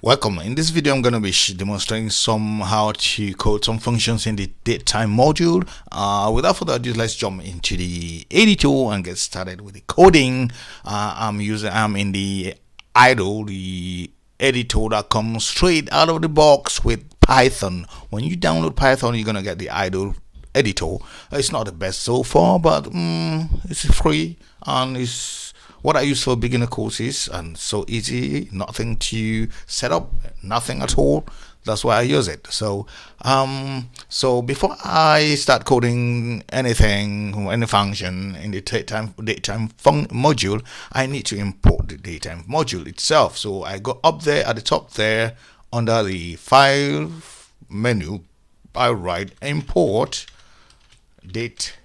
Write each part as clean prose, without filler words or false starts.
Welcome. In this video I'm going to be demonstrating how to code some functions in the datetime module. Without further ado, let's jump into the editor and get started with the coding. I'm in the idle, the editor that comes straight out of the box with Python. When you download Python, you're going to get the idle editor. It's not the best so far, but it's free and it's what I use for beginner courses, and so easy, nothing to set up, nothing at all. That's why I use it. So before I start coding anything, any function in the datetime module, I need to import the datetime module itself. So I go up there at the top there under the file menu, I write import datetime.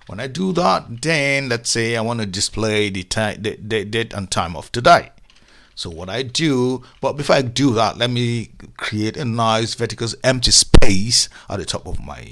When I do that, then let's say I want to display the date and time of today. So what I do, but before I do that, let me create a nice vertical empty space at the top of my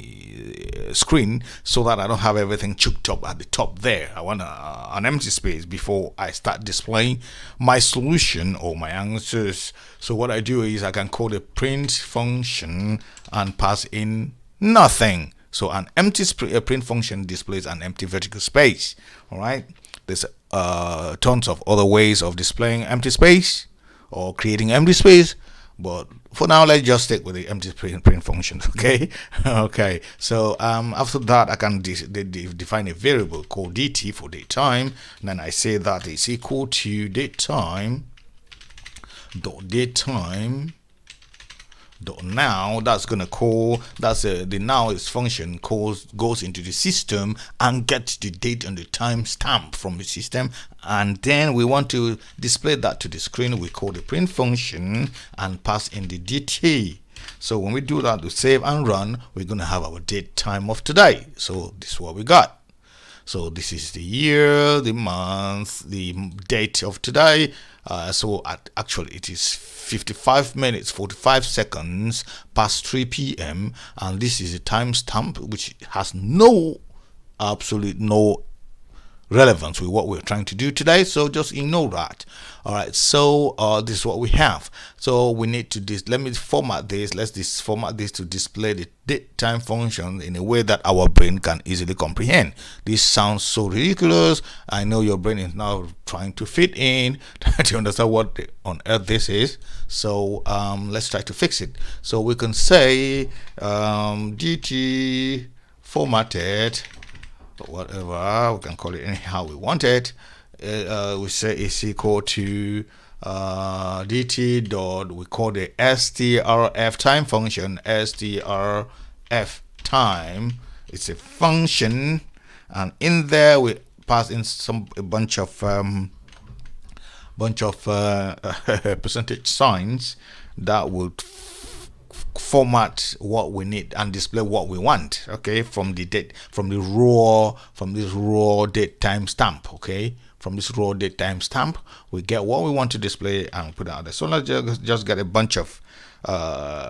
screen so that I don't have everything choked up at the top there. I want an empty space before I start displaying my solution or my answers. So what I do is I can call a print function and pass in nothing. So an empty print function displays an empty vertical space. All right. There's tons of other ways of displaying empty space or creating empty space, but for now let's just stick with the empty print functions. Okay. Okay. So after that, I can define a variable called dt for datetime. And then I say that is equal to datetime now. That's gonna call, that's the now is function goes into the system and gets the date and the time stamp from the system, and then we want to display that to the screen. We call the print function and pass in the dt. So when we do that, we save and run, we're gonna have our date time of today. So this is what we got. So this is the year, the month, the date of today. Actually it is 55 minutes 45 seconds past 3 p.m. and this is a timestamp which has absolute no relevance with what we're trying to do today, so just ignore that. All right, so this is what we have. So we need to let me format this. Let's format this to display the datetime function in a way that our brain can easily comprehend. This sounds so ridiculous. I know your brain is now trying to fit in to understand what on earth this is. So let's try to fix it. So we can say dt formatted, whatever, we can call it anyhow we want it. We say it's equal to dt dot, we call the strf time function, strf time. It's a function, and in there we pass in a bunch of percentage signs that would format what we need and display what we want. Okay, from this raw date time stamp. Okay, from this raw date time stamp we get what we want to display and put out there. So let's just get a bunch of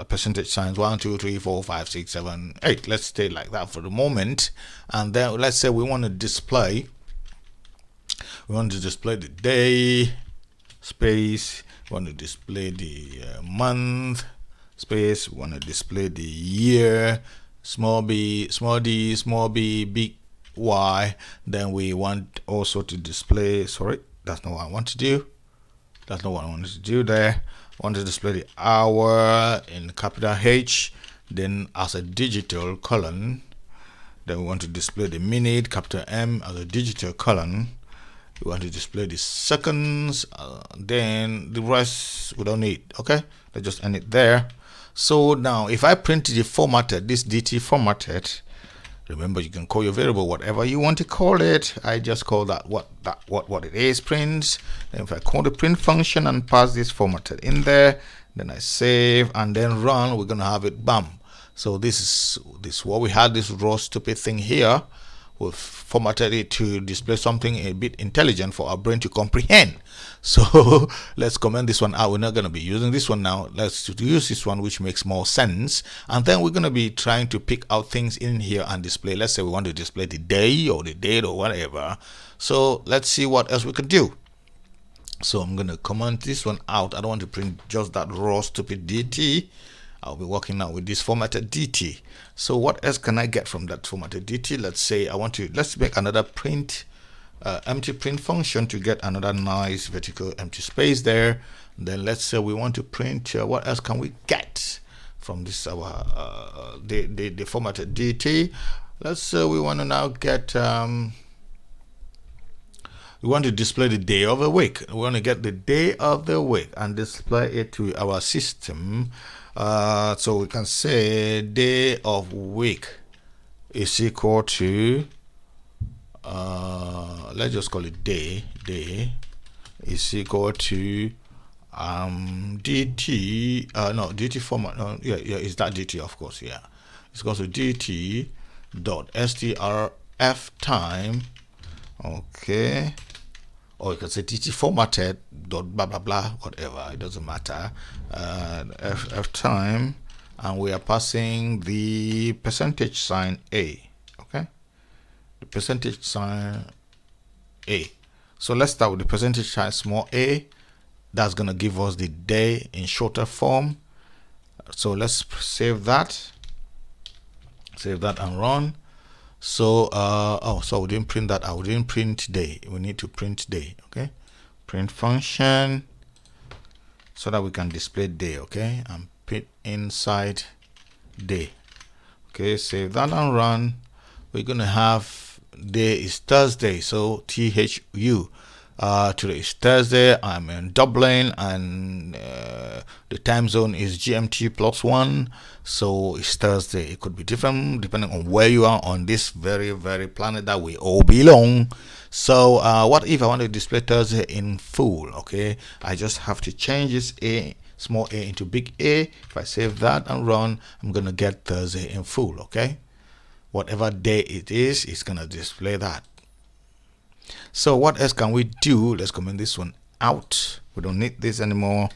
percentage signs, 1 2 3 4 5 6 7 8. Let's stay like that for the moment, and then let's say we want to display the day space, we want to display the month space, we want to display the year, small b, small d, small b, big Y. Then we want also to display, sorry, that's not what I want to do. That's not what I wanted to do there. I want to display the hour in capital H, then as a digital colon. Then we want to display the minute, capital M, as a digital colon. We want to display the seconds, then the rest we don't need. Okay, let's just end it there. So now if I print the formatted, this dt formatted, remember you can call your variable whatever you want to call it. I just call that what it is, print. Then if I call the print function and pass this formatted in there, then I save and then run, we're gonna have it, bam. So this is what we had, this raw stupid thing here. We've formatted it to display something a bit intelligent for our brain to comprehend. So let's comment this one out. We're not going to be using this one now. Let's use this one, which makes more sense. And then we're going to be trying to pick out things in here and display. Let's say we want to display the day or the date or whatever. So let's see what else we could do. So I'm going to comment this one out. I don't want to print just that raw stupid DT. I'll be working now with this formatted DT. So what else can I get from that formatted DT? Let's say let's make another print, empty print function to get another nice vertical empty space there. Then let's say we want to print, what else can we get from this the formatted DT? Let's say we want to now get, we want to display the day of the week. We want to get the day of the week and display it to our system. So we can say day of week is equal to, let's just call it day is equal to dt, no, dt format, no, yeah, it's that dt, of course, yeah, it's equal to dt dot strf time, okay, or you can say dt formatted dot blah blah blah, whatever, it doesn't matter, f time, and we are passing the percentage sign a, okay, the percentage sign a. So let's start with the percentage sign small a. That's gonna give us the day in shorter form. So let's save that and run. So so we didn't print that out. We didn't print day. We need to print day. Okay, print function so that we can display day. Okay, and put inside day. Okay, save that and run. We're gonna have day is Thursday, so THU. Today is Thursday. I'm in Dublin, and the time zone is GMT +1, so it's Thursday. It could be different depending on where you are on this very planet that we all belong. So what if I want to display Thursday in full? Okay, I just have to change this small a into big A. If I save that and run, I'm gonna get Thursday in full. Okay, whatever day it is, it's gonna display that. So what else can we do? Let's comment this one out. We don't need this anymore.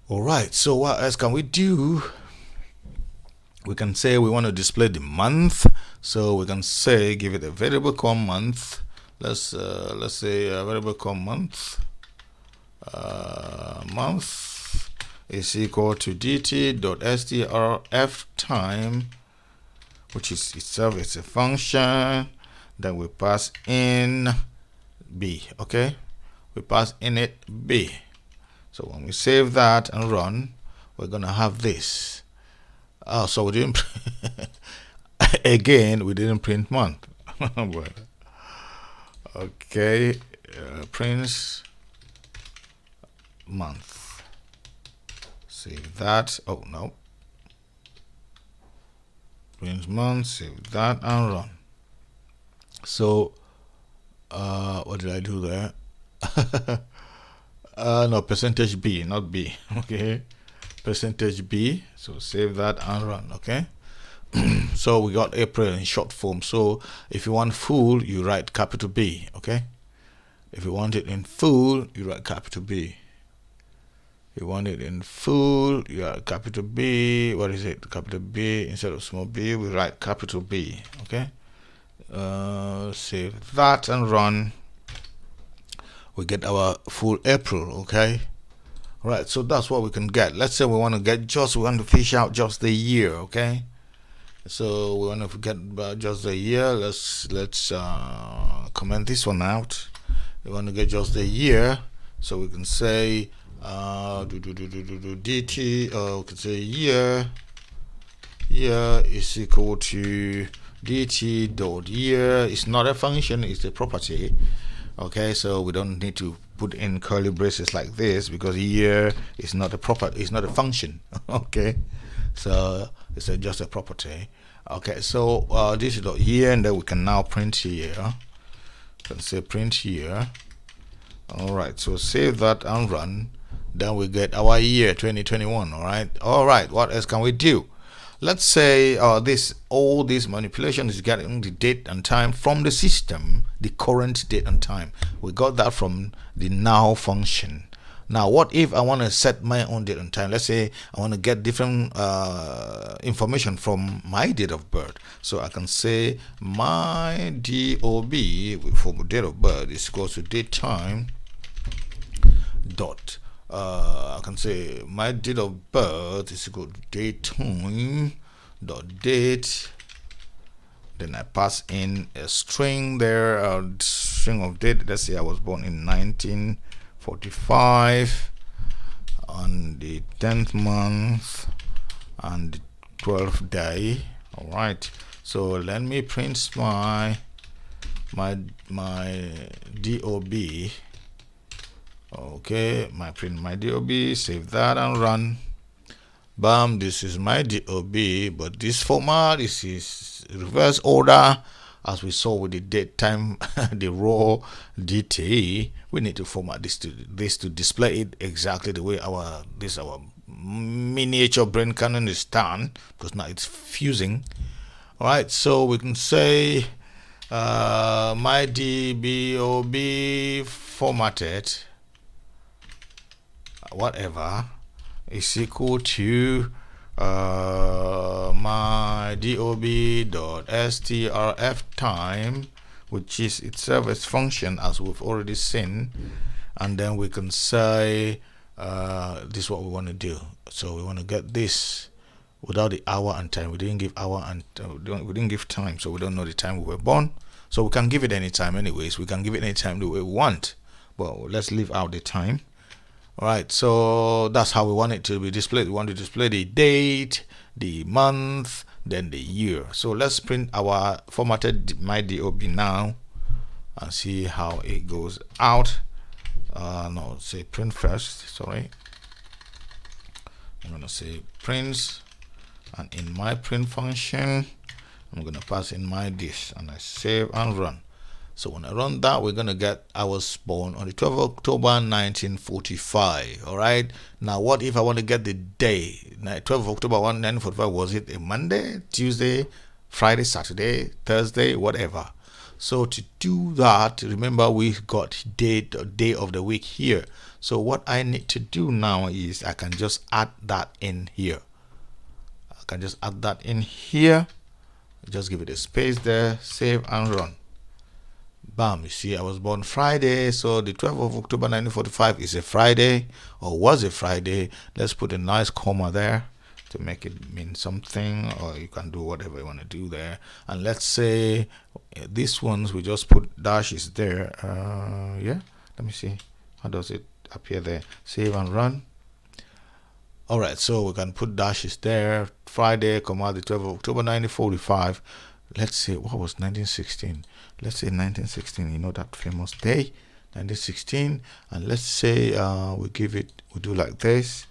All right, so what else can we do? We can say we want to display the month, so we can say give it a variable called month. Let's say a variable called month. Month is equal to dt.strf time, which is itself, it's a function. Then we pass in b. Okay, we pass in it b. So when we save that and run, we're gonna have this. So we didn't again, we didn't print month. Okay, prints month. Save that. Oh no, print month. Save that and run. So what did I do there? No, percentage B, not B. Okay, percentage B. So save that and run. Okay. So we got April in short form. So if you want full, you write capital B. Okay, if you want it in full, you write capital B. If you want it in full, you write capital B. What is it? Capital B instead of small b, we write capital B. Okay. Save that and run. We get our full April. Okay, right, so that's what we can get. Let's say we want to fish out just the year. Okay, so we want to get just the year. Let's comment this one out. We want to get just the year, so we can say dt, we can say year is equal to dt.year. It's not a function, it's a property. Okay, so we don't need to put in curly braces like this because year is not a property, it's not a function. Okay, so it's just a property. Okay, so this is the year, and then we can now print here. You can say print here. All right, so save that and run. Then we get our year 2021. All right, what else can we do? Let's say all this manipulation is getting the date and time from the system, the current date and time. We got that from the now function. Now what if I want to set my own date and time? Let's say I want to get different information from my date of birth. So I can say my DOB for date of birth is equal to date time dot I can say my date of birth is equal to datetime dot date. Then I pass in a string there, a string of date. Let's say I was born in 1945 on the 10th month and the 12th day. All right, so let me print my DOB. Okay, print my DOB, save that and run. Bam, this is my DOB, but this format is reverse order as we saw with the date time the raw DT. We need to format this to display it exactly the way our miniature brain cannon is done, because now it's fusing. All right, so we can say my DBOB formatted whatever is equal to my dob.strf time, which is itself its function as we've already seen, and then we can say this is what we want to do. So we want to get this without the hour and time. We didn't give hour and we didn't give time, so we don't know the time we were born. So we can give it any time anyways. We can give it any time the way we want, but let's leave out the time. All right, so that's how we want it to be displayed. We want to display the date, the month, then the year. So let's print our formatted my DOB now and see how it goes out. No, say print first. Sorry, I'm gonna say print, and in my print function, I'm gonna pass in my dish, and I save and run. So when I run that, we're gonna get I was born on the 12th of October 1945. All right, now what if I want to get the day? 12th of October 1945, was it a Monday, Tuesday, Friday, Saturday, Thursday, whatever? So to do that, remember we got day of the week here. So what I need to do now is I can just add that in here. Just give it a space there, save and run. Bam, you see I was born Friday, so the 12th of October 1945 is a Friday, or was a Friday. Let's put a nice comma there to make it mean something, or you can do whatever you want to do there. And let's say these ones we just put dashes there. Yeah, let me see, how does it appear there? Save and run. All right, so we can put dashes there. Friday, comma, the 12th of October 1945. Let's say, what was 1916? Let's say 1916, you know, that famous day, 1916. And let's say we do like this,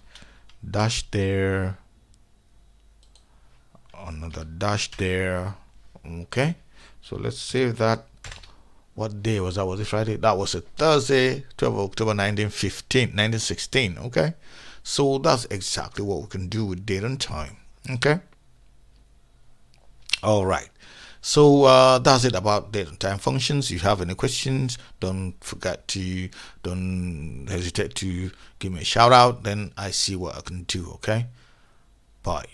dash there, another dash there. Okay, so let's save that. What day was that? Was it Friday? That was a Thursday, 12th of October 1916. Okay, so that's exactly what we can do with date and time. Okay, all right. So that's it about date and time functions. If you have any questions, don't hesitate to give me a shout out. Then I see what I can do. Okay, bye.